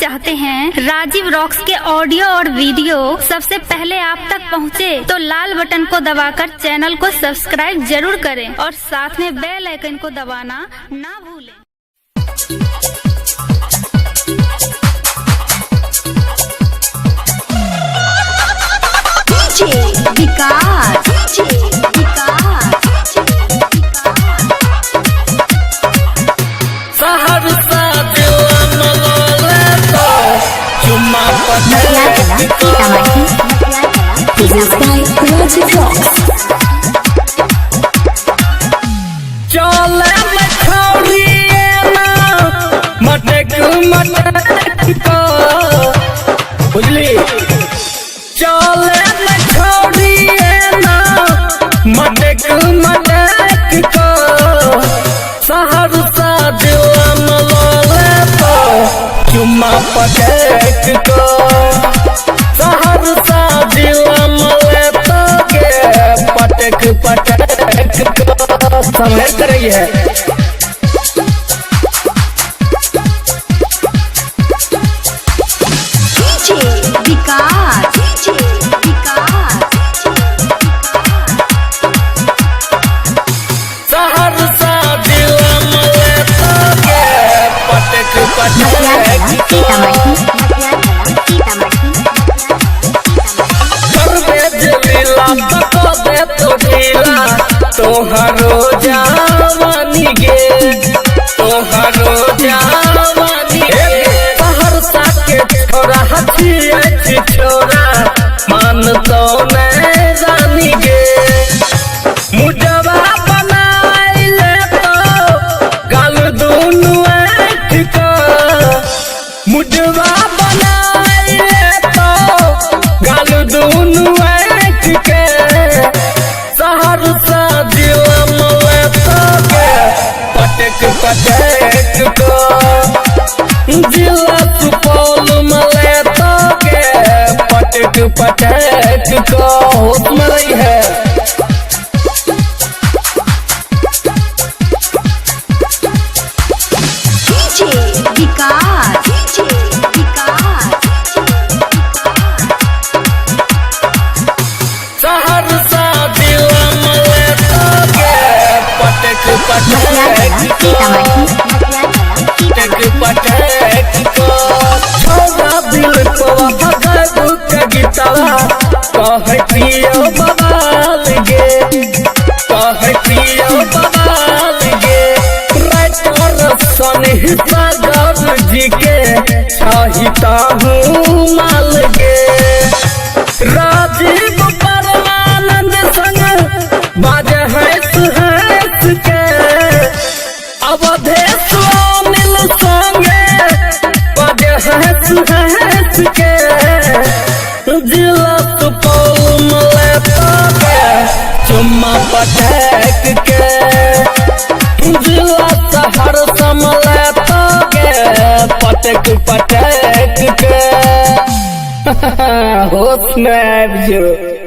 चाहते हैं राजीव रॉक्स के ऑडियो और वीडियो सबसे पहले आप तक पहुंचे, तो लाल बटन को दबाकर चैनल को सब्सक्राइब जरूर करें और साथ में बेल आइकन को दबाना ना भूलें। बुझली चले न छोड़िए ना मटक मटक को सहरसा जिला मलोले तो चुम्मा पटक को सहरसा जिला मले तो के पटक पटक को समझ रही है। तोहरो जवानी गे तोहरो जवानी गे सहरसा के छोरा हथियार छोरा मान तो नहीं जानी गे मुझवा बनाइले तो गाल दोनों आँख को मुझवा बनाइले तो गाल दोनों आँख के सहरसा जिला मले तो के पटक पटक को जिला सुपौल मले तो के पटक पटक को होत मरई है। सहरसा जिला मले तो के पटक पटक को छोड़ा दिल को भगू के गीतवा कहतियो बवाल गे कहतियो बवाल गे राइटर सनी सागर जी के चाहता हूँ माल गे राजीव परमानंद संग बाजे हंस हंस के अवधेश मिल संगे बाजे हंस हंस के जिला सुपौल मले तो के चुम्मा पटक के जिला सहरसा मले तो के पटक पटक के होश में आबि जो।